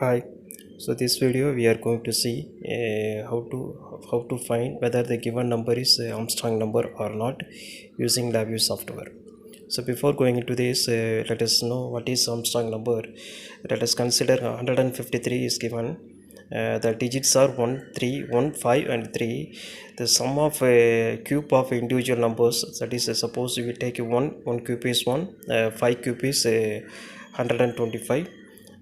Hi. So this video we are going to see how to find whether the given number is Armstrong number or not using LabVIEW software. So before going into this, let us know what is Armstrong number. Let us consider 153 is given. The digits are 1, 3, 1, 5 and 3. The sum of a cube of individual numbers, that is suppose we take 1 cube is 1, 5 cube is 125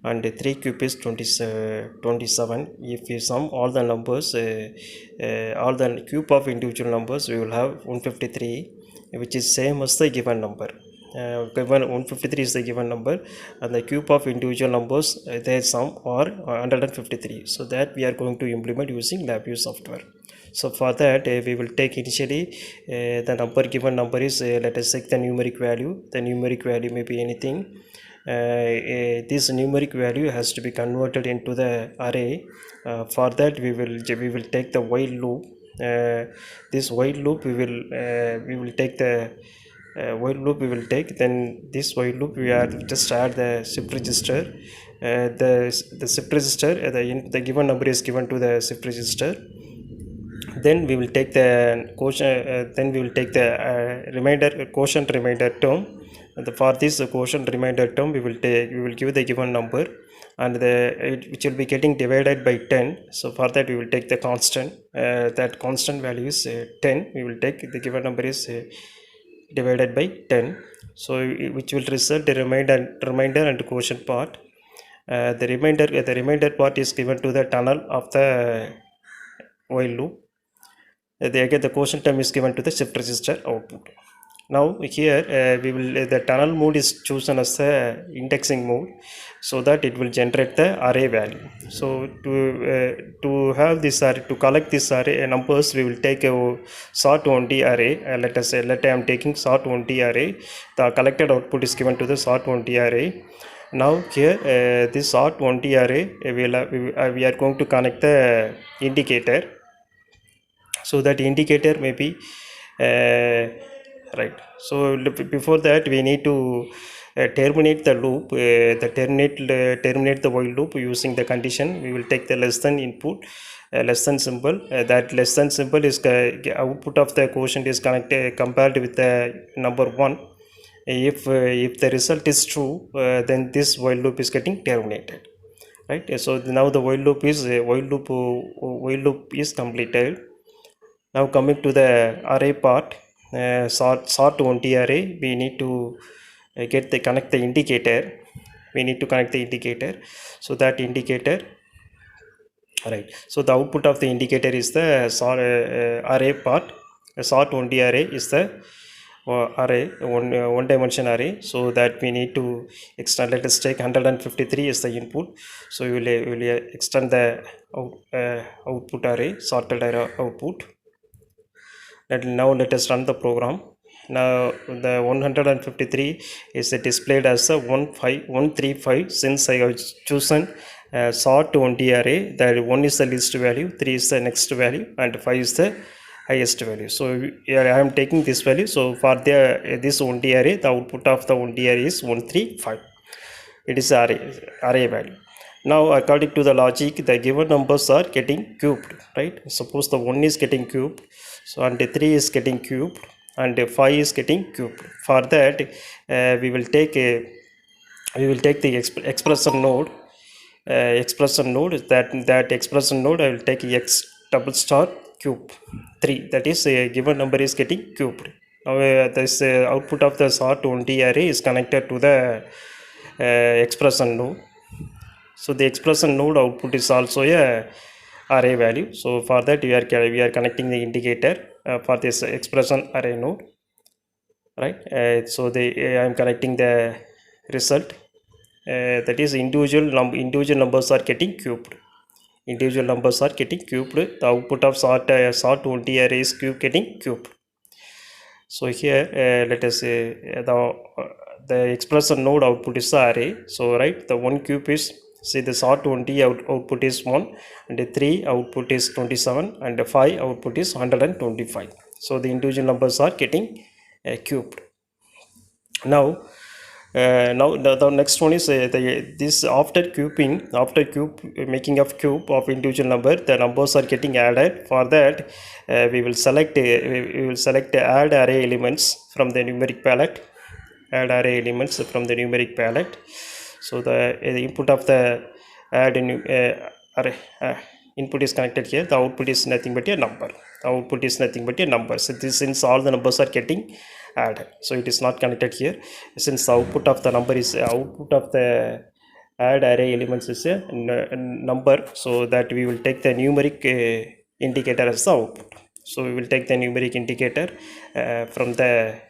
and 3 cube is 27. If we sum all the numbers, all the cube of individual numbers, we will have 153, which is same as the given number. Given 153 is the given number and the cube of individual numbers, their sum are 153. So that we are going to implement using LabVIEW software. So for that, we will take initially the number, given number is, let us take the numeric value. The numeric value may be anything. This numeric value has to be converted into the array. For that, we will take the while loop. This while loop we will take the while loop we will take. Then this while loop we are just add the shift register. The shift register, the given number is given to the shift register. Then we will take the quotient. Then we will take the remainder quotient remainder term. For this quotient remainder term, we will give the given number, and which will be getting divided by 10. So for that, we will take the constant. That constant value is 10. We will take the given number is divided by 10. So which will result the remainder and quotient part. The remainder part is given to the tunnel of the while loop. Again the quotient term is given to the shift register output. Now here we will the tunnel mode is chosen as the indexing mode, so that it will generate the array value. So to have this array, to collect this array numbers, we will take a sort-only array. Let us say, I am taking sort-only array. The collected output is given to the sort-only array. Now here this sort-only array, we are going to connect the indicator. So that indicator may be right. So before that, we need to terminate the loop. Terminate the while loop using the condition. We will take the less than input, less than symbol. That less than symbol is output of the quotient is connected compared with the number 1. If the result is true, then this while loop is getting terminated, right? So now the while loop is completed. Now coming to the array part, sort-only array, we need to connect the indicator. We need to connect the indicator. So that indicator, right? So the output of the indicator is the array part. Sort-only array is the array, one dimension array. So that we need to extend. Let us take 153 as the input. So we will extend the output array, sorted array output. Now let us run the program. Now the 153 is displayed as a 135. Since I have chosen sort-only array, that 1 is the least value, 3 is the next value, and 5 is the highest value. So I am taking this value. So for this only array, the output of the only array is 135. It is array value. Now according to the logic, the given numbers are getting cubed, right? Suppose the 1 is getting cubed, so and 3 is getting cubed, and 5 is getting cubed. For that, we will take the expression node. That expression node, I will take x double star cube 3. That is given number is getting cubed. Now this output of the sort-only array is connected to the expression node. So the expression node output is also a array value. So for that, we are connecting the indicator for this expression array node, right? So I am connecting the result. That is individual numbers are getting cubed. Individual numbers are getting cubed. The output of sort-only array is getting cubed. So here let us say the expression node output is the array. So right, the 1 cube is, see, the sort-only output is 1, and 3 output is 27, and 5 output is 125. So the individual numbers are getting cubed. Now Now the next one is this after making of cube of individual number, the numbers are getting added. For that, we will select add array elements from the numeric palette. Add array elements from the numeric palette. So the input of the add array input is connected here. The output is nothing but a number. The output is nothing but a number. So this, since all the numbers are getting added, so it is not connected here. Since the output of the number is output of the add array elements is a number, so that we will take the numeric indicator as the output. So we will take the numeric indicator from the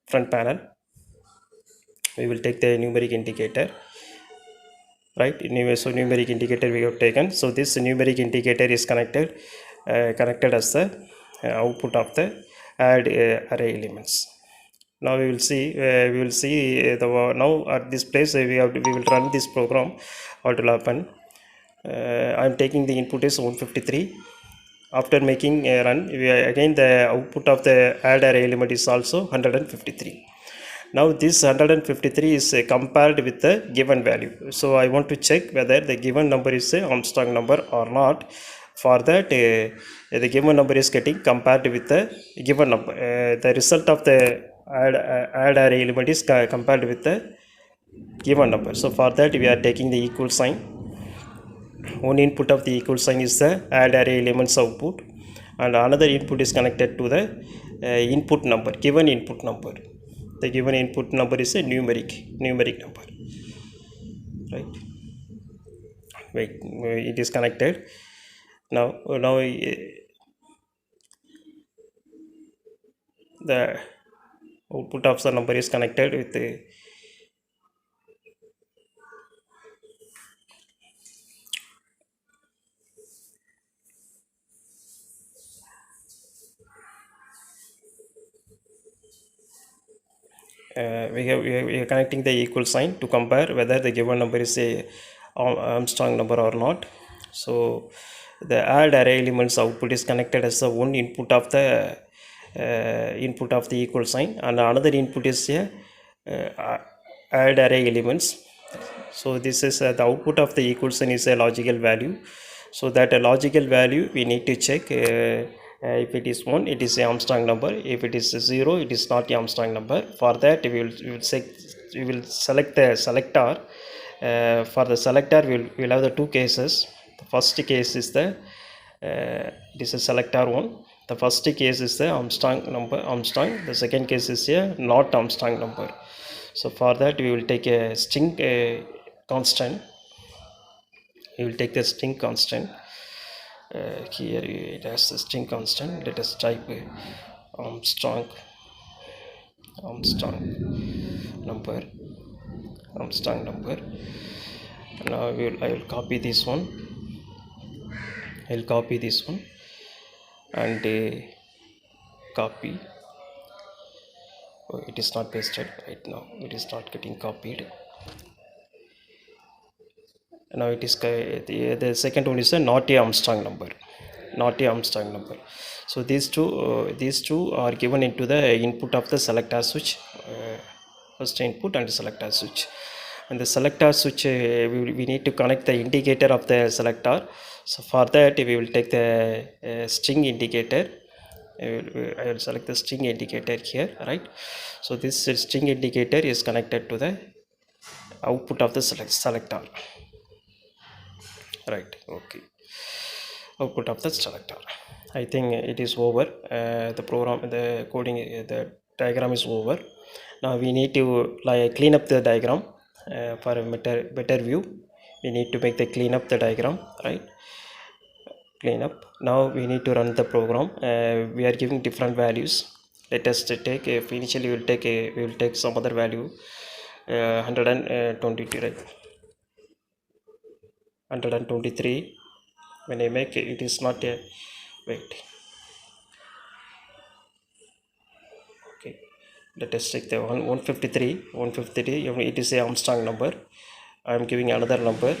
front panel. We will take the numeric indicator, right? So numeric indicator we have taken. So this numeric indicator is connected as the output of the add array elements. Now we will see the now at this place we will run this program. What will happen? I am taking the input is 153. After making a run, again the output of the add array element is also 153. Now this 153 is compared with the given value. So I want to check whether the given number is a Armstrong number or not. For that, the given number is getting compared with the given number. The result of the add array element is compared with the given number. So for that, we are taking the equal sign. One input of the equal sign is the add array elements output, and another input is connected to the input number, given input number. The given input number is a numeric number, right? Wait, it is connected now. The output of the number is connected with the we are connecting the equal sign to compare whether the given number is a Armstrong number or not. So the add array elements output is connected as the one input of the equal sign, and another input is a add array elements. So this is the output of the equal sign is a logical value. So that a logical value we need to check. If it is 1, it is a Armstrong number. If it is 0, it is not a Armstrong number. For that, we will select the selector. For the selector, we will have the two cases. The first case is the this is selector 1. The first case is the Armstrong number, Armstrong. The second case is a not Armstrong number. So for that, we will take a string constant. We will take the string constant. Here it has a string constant. Let us type Armstrong number. Now I will copy this one. I'll copy this one and copy. Oh, it is not pasted right now. It is not getting copied. Now it is the second one is a not a Armstrong number. So these two are given into the input of the selector switch. First input and selector switch. And the selector switch, we need to connect the indicator of the selector. So for that, we will take the string indicator. I will select the string indicator here, right? So this string indicator is connected to the output of the selector, right? Okay, output of the selector. I think it is over. The coding, the diagram is over. Now we need to clean up the diagram for a better view. We need to make the clean up the diagram, right? Clean up. Now we need to run the program. We are giving different values. Let us take initially we will take some other value, 122, right? 123. When I make it is not a wait. Okay, let us take the 153. It is a Armstrong number. I am giving another number.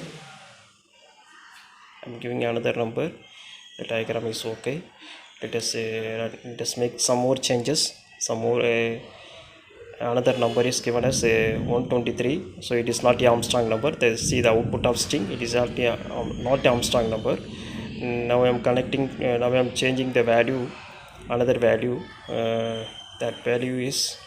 The diagram is okay. Let us make some more changes, some more another number is given as 123, so it is not a Armstrong number. They see the output of string, it is not a Armstrong number. Now I am connecting, now I am changing the value, another value. That value is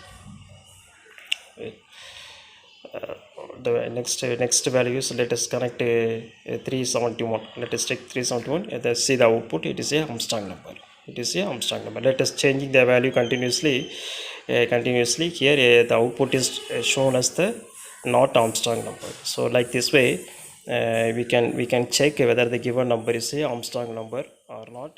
the next value is, let us connect 371. Let us take 371. Let's see the output, it is a Armstrong number. It is a Armstrong number. Let us changing the value continuously. Here the output is shown as the not Armstrong number. So like this way we can check whether the given number is a Armstrong number or not